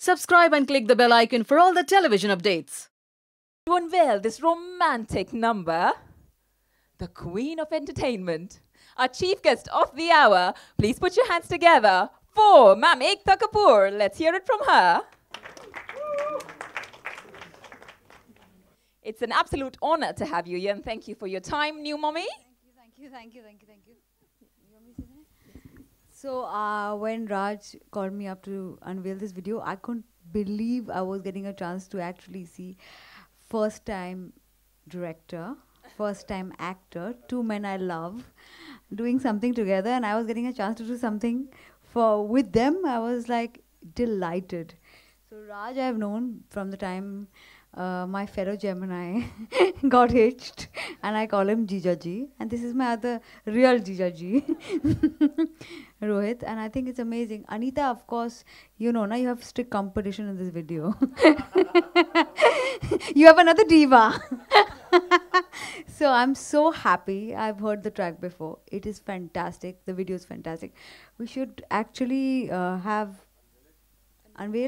Subscribe and click the bell icon for all the television updates. To unveil this romantic number, the Queen of Entertainment, our chief guest of the hour, please put your hands together for Ma'am Ekta Kapoor. Let's hear it from her. It's an absolute honor to have you here, and thank you for your time, new mommy. Thank you. You want me to say that? So when Raj called me up to unveil this video, I couldn't believe I was getting a chance to actually see first time director, first time actor, two men I love, doing something together, and I was getting a chance to do something with them. I was like delighted. So Raj I've known from the time my fellow Gemini got hitched, and I call him Jijaji, and this is my other real Jijaji, Rohit, and I think it's amazing. Anita, of course, you know, now you have strict competition in this video. You have another diva. So I'm so happy. I've heard the track before. It is fantastic. The video is fantastic. We should actually unveil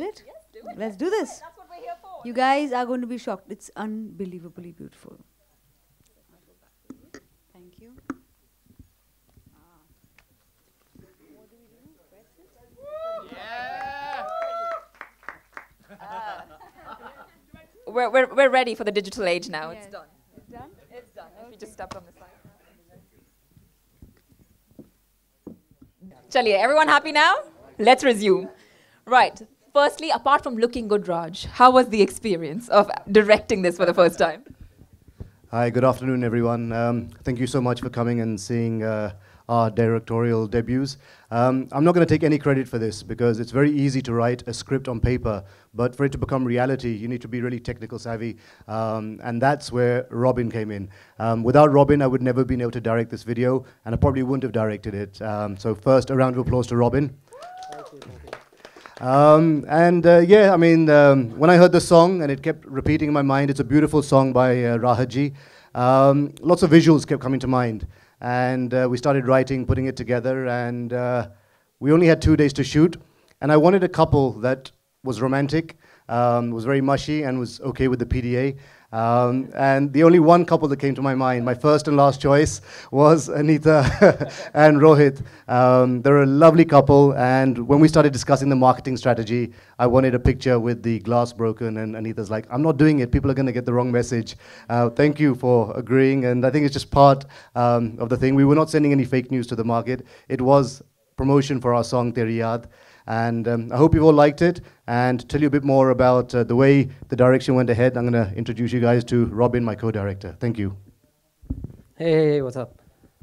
it? Yes, do it. Let's do this. That's what we're here for. You guys are going to be shocked. It's unbelievably beautiful. Thank you. We're ready for the digital age now. Yes. It's done. It's done? It's done. If you just step on the side. Chaliye, everyone happy now? Let's resume. Right. Firstly, apart from looking good, Raj, how was the experience of directing this for the first time? Hi, good afternoon, everyone. Thank you so much for coming and seeing our directorial debuts. I'm not going to take any credit for this because it's very easy to write a script on paper, but for it to become reality, you need to be really technical savvy, and that's where Robin came in. Without Robin, I would never have been able to direct this video, and I probably wouldn't have directed it. So first, a round of applause to Robin. Thank you. Yeah, I mean, when I heard the song and it kept repeating in my mind, it's a beautiful song by Rahaji. Lots of visuals kept coming to mind. And we started writing, putting it together, and we only had 2 days to shoot. And I wanted a couple that was romantic, was very mushy, and was okay with the PDA. And the only one couple that came to my mind, my first and last choice, was Anita and Rohit. They're a lovely couple, and when we started discussing the marketing strategy, I wanted a picture with the glass broken, and Anita's like, I'm not doing it, people are going to get the wrong message. Thank you for agreeing, and I think it's just part of the thing. We were not sending any fake news to the market. It was promotion for our song Teri Yaad. And I hope you all liked it. And to tell you a bit more about the way the direction went ahead, I'm going to introduce you guys to Robin, my co-director. Thank you. Hey, what's up?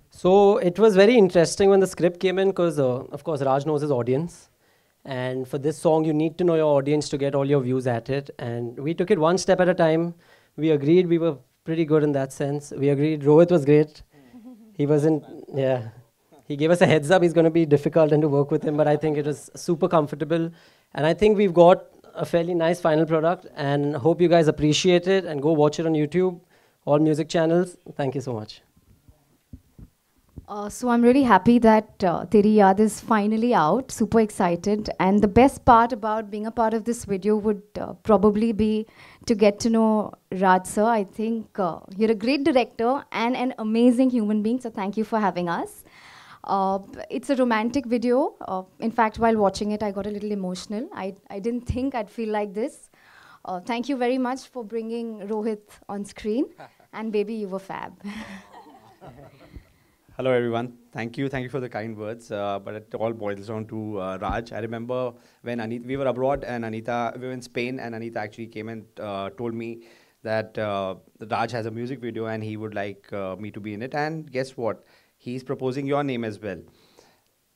So it was very interesting when the script came in because, of course, Raj knows his audience. And for this song, you need to know your audience to get all your views at it. And we took it one step at a time. We agreed we were pretty good in that sense. We agreed Rohit was great. He wasn't, yeah. He gave us a heads up he's going to be difficult and to work with him, but I think it was super comfortable. And I think we've got a fairly nice final product, and hope you guys appreciate it and go watch it on YouTube, all music channels. Thank you so much. So I'm really happy that Teri Yaad is finally out, super excited. And the best part about being a part of this video would probably be to get to know Raj sir. I think you're a great director and an amazing human being, so thank you for having us. It's a romantic video. In fact, while watching it, I got a little emotional. I didn't think I'd feel like this. Thank you very much for bringing Rohit on screen. And baby, you were fab. Hello, everyone. Thank you for the kind words. But it all boils down to Raj. I remember when we were abroad and we were in Spain, and Anita actually came and told me that Raj has a music video and he would like me to be in it. And guess what? He's proposing your name as well.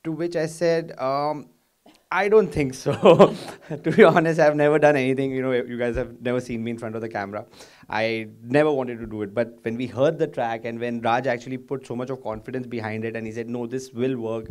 To which I said, I don't think so. To be honest, I've never done anything. You know, you guys have never seen me in front of the camera. I never wanted to do it. But when we heard the track and when Raj actually put so much of confidence behind it and he said, no, this will work,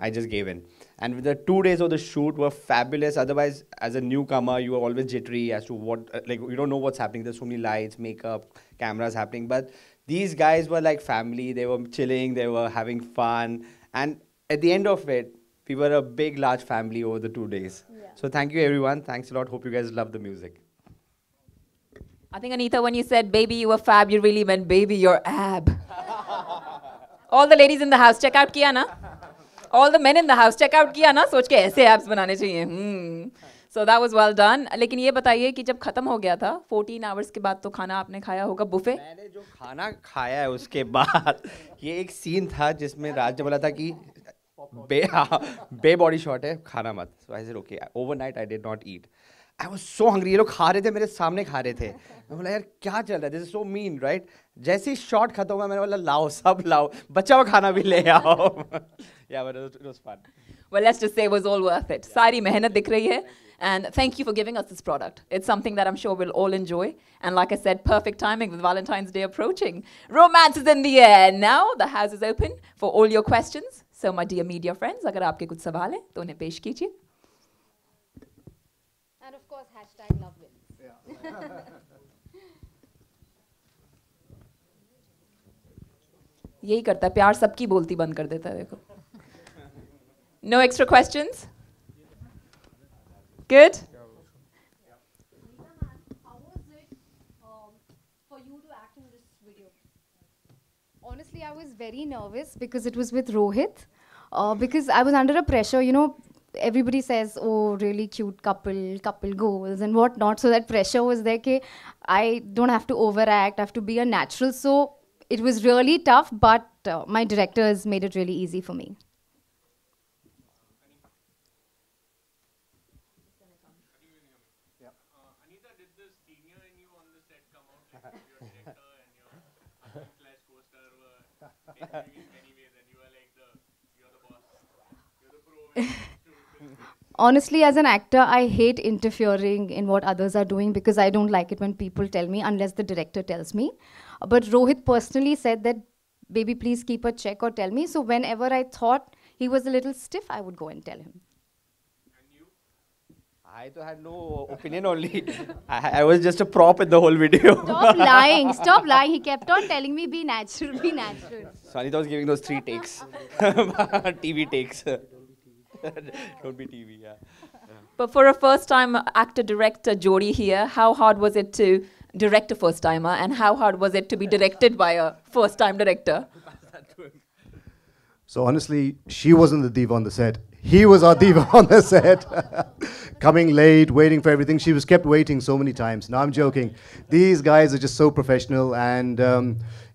I just gave in. And the 2 days of the shoot were fabulous. Otherwise, as a newcomer, you are always jittery as to what, you don't know what's happening. There's so many lights, makeup, cameras happening. But these guys were like family. They were chilling. They were having fun. And at the end of it, we were a big, large family over the 2 days. So thank you, everyone. Thanks a lot. Hope you guys love the music. I think, Anita, when you said, baby, you were fab, you really meant, baby, you're ab. All the ladies in the house, check out kiya na? All the men in the house, check out kiya na? सोच के ऐसे abs बनाने चाहिए. So that was well done. लेकिन ये बताइए कि जब खत्म हो गया था 14 hours के बाद तो खाना आपने खाया होगा बुफे? मैंने जो खाना खाया है उसके बाद ये एक सीन था जिसमें राज ने बोला था कि बे बॉडी शॉट है, खाना मत. So I said okay. Overnight I did not eat. I was so hungry. ये लोग खा रहे थे, मेरे सामने खा रहे थे. मैं बोला यार क्या चल रहा है? This is so mean, right? जैसे ही शॉट खत्म हुआ मैंने बोला लाओ सब लाओ, बचा हुआ खाना भी ले आओ. Yeah, but it was fun. Well, let's just say it was all worth it. सारी मेहनत दिख रही है. And thank you for giving us this product. It's something that I'm sure we'll all enjoy. And like I said, perfect timing with Valentine's Day approaching. Romance is in the air. Now the house is open for all your questions. So my dear media friends, अगर आपके कुछ सवाल हैं तो उन्हें पेश कीजिए. And of course, hashtag love wins. यही करता है, प्यार सबकी बोलती बंद कर देता है, देखो. No extra questions? Good? How was it for you to act in this video? Honestly, I was very nervous because it was with Rohit. Because I was under a pressure, you know, everybody says, oh, really cute couple goals and whatnot. So that pressure was there, कि I don't have to overact, I have to be a natural. So it was really tough, but my directors made it really easy for me. Anita, did the senior in you on the set come out? Like your director and your slash co-star were dating in many ways, and you are like you're the boss, you're the pro. Honestly, as an actor, I hate interfering in what others are doing because I don't like it when people tell me unless the director tells me. But Rohit personally said that, baby, please keep a check or tell me. So whenever I thought he was a little stiff, I would go and tell him. I had no opinion only. I was just a prop in the whole video. Stop lying. Stop lying. He kept on telling me, be natural, be natural. So Anita was giving those 3 takes. TV takes. Don't be TV, yeah. But for a first-time actor-director Jodi here, how hard was it to direct a first-timer, and how hard was it to be directed by a first-time director? So honestly, she wasn't the diva on the set. He was our diva on the set. Coming late, waiting for everything. She was kept waiting so many times. No, I'm joking. These guys are just so professional, and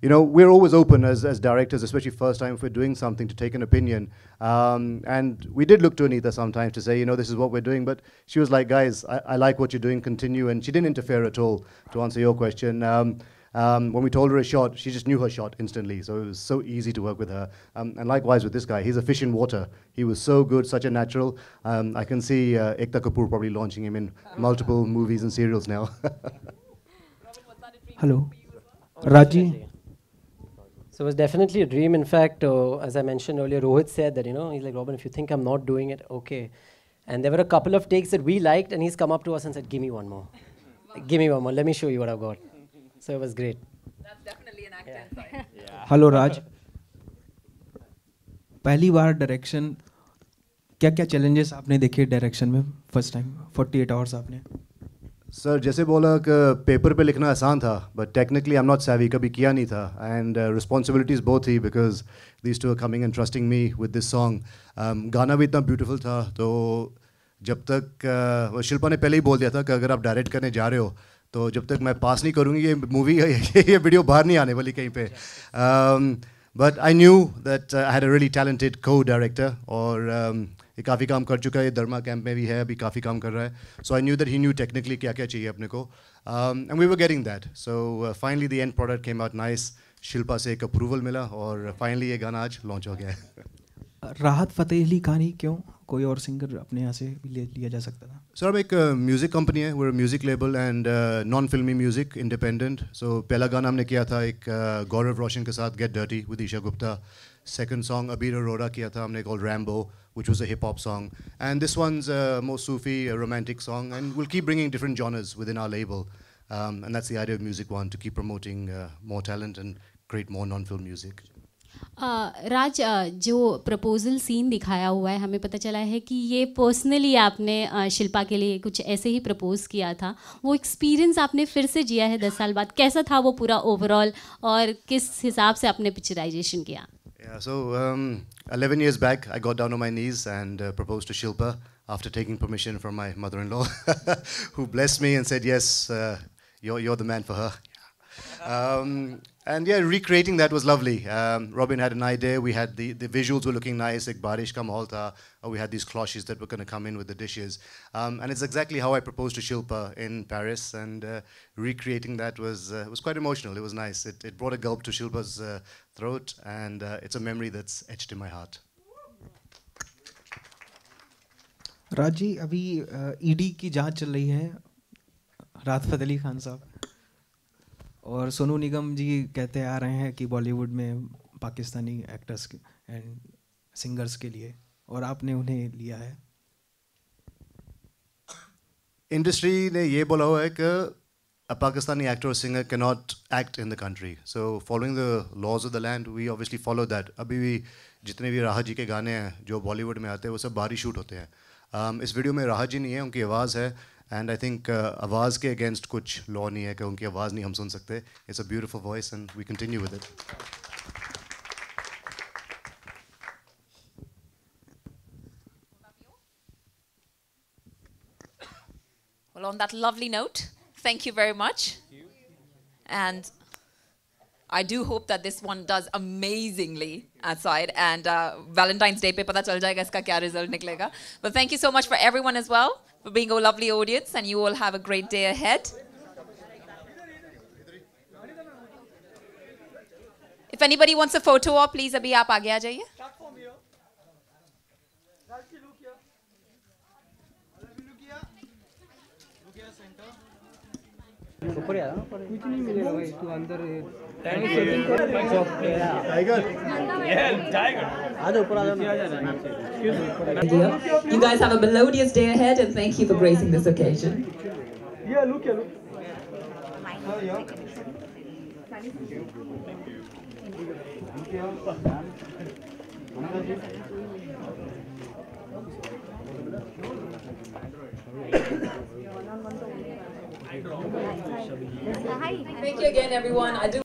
you know, we're always open as directors, especially first time if we're doing something, to take an opinion. And we did look to Anita sometimes to say, you know, this is what we're doing. But she was like, guys, I like what you're doing, continue. And she didn't interfere at all, to answer your question. When we told her a shot, she just knew her shot instantly. So it was so easy to work with her. And likewise with this guy, he's a fish in water. He was so good, such a natural. I can see Ekta Kapoor probably launching him in multiple movies and serials now. Hello. Raji. So it was definitely a dream. In fact, as I mentioned earlier, Rohit said that, you know, he's like, Robin, if you think I'm not doing it, okay. And there were a couple of takes that we liked, and he's come up to us and said, give me one more. Give me one more. Let me show you what I've got. So it was great. That's definitely an actor inside. Hello, Raj. पहली बार direction क्या क्या challenges आपने देखे direction में first time 48 hours आपने? Sir जैसे बोला कि पेपर पे लिखना आसान था, but technically I am not savvy, कभी किया नहीं था, एंड रिस्पॉन्सिबिलिटीज बहुत थी because these two are coming and trusting me with this song. गाना भी इतना ब्यूटीफुल था, तो जब तक शिल्पा ने पहले ही बोल दिया था कि अगर आप डायरेक्ट करने जा रहे हो तो जब तक मैं पास नहीं करूँगी ये मूवी ये वीडियो बाहर नहीं आने वाली कहीं पे. But I knew that I had a really talented को डायरेक्टर, और ये काफ़ी काम कर चुका है, धर्मा कैंप में भी है, अभी काफ़ी काम कर रहा है. So I knew that he knew technically क्या क्या चाहिए अपने को, and we were getting that. So finally the end product came out nice. Shilpa से एक अप्रूवल मिला और फाइनली ये गाना आज लॉन्च हो गया है. राहत फ़तेह अली खान ही क्यों, कोई और सिंगर अपने यहाँ से भी लिया जा सकता था? सर अब एक म्यूज़िक कंपनी है, वो म्यूज़िक लेबल एंड नॉन फिल्मी म्यूज़िक इंडिपेंडेंट. सो पहला गाना हमने किया था एक गौरव रोशन के साथ, get dirty with Isha Gupta. Second song Abeer Arora किया था हमने, called Rambo, which was a hip hop song, and this one's more Sufi, a romantic song, and we'll keep bringing different genres within our label, and that's the idea of Music One, to keep promoting more talent and create more non-film music. राज, जो proposal scene दिखाया हुआ है हमें पता चला है कि ये पर्सनली आपने शिल्पा के लिए कुछ ऐसे ही प्रपोज किया था। वो एक्सपीरियंस आपने फिर से जिया है 10 साल बाद, कैसा था वो पूरा ओवरऑल और किस हिसाब से आपने पिक्चराइजेशन किया? Yeah, so 11 years back, I got down on my knees and proposed to Shilpa after taking permission from my mother-in-law, who blessed me and said, "Yes, you're the man for her." And yeah, recreating that was lovely. Robin had an idea. We had the visuals were looking nice. Like barish ka mahol tha. We had these cloches that were going to come in with the dishes. And it's exactly how I proposed to Shilpa in Paris. And recreating that was quite emotional. It was nice. It brought a gulp to Shilpa's throat. And it's a memory that's etched in my heart. Raj ji, अभी ED की जांच चल रही है राहत अली खान साहब, और सोनू निगम जी कहते आ रहे हैं कि बॉलीवुड में पाकिस्तानी एक्टर्स एंड सिंगर्स के लिए, और आपने उन्हें लिया है। इंडस्ट्री ने ये बोला हुआ है कि a Pakistani actor or singer cannot act in the country. So following the laws of the land, we obviously follow that. अभी भी जितने भी राहत जी के गाने हैं जो बॉलीवुड में आते हैं वो सब बाहरी शूट होते हैं। इस वीडियो में राहत जी नहीं है, उनकी आवाज़ है, एंड आई थिंक आवाज़ के अगेंस्ट कुछ लॉ नहीं है कि उनकी आवाज़ नहीं हम सुन सकते। It's a beautiful voice and we continue with it. Well, on that lovely note, thank you very much. And I do hope that this one does amazingly outside. And Valentine's Day pe pata chal jayega iska kya result niklega. But thank you so much for everyone as well for being a lovely audience, and you all have a great day ahead. If anybody wants a photo op, please abhi aap aage aa jaiye. कुछ नहीं मिलेगा भाई, तू अंदर You guys have a melodious day ahead, and thank you for gracing this occasion. Yeah, look. Thank you again, everyone. I do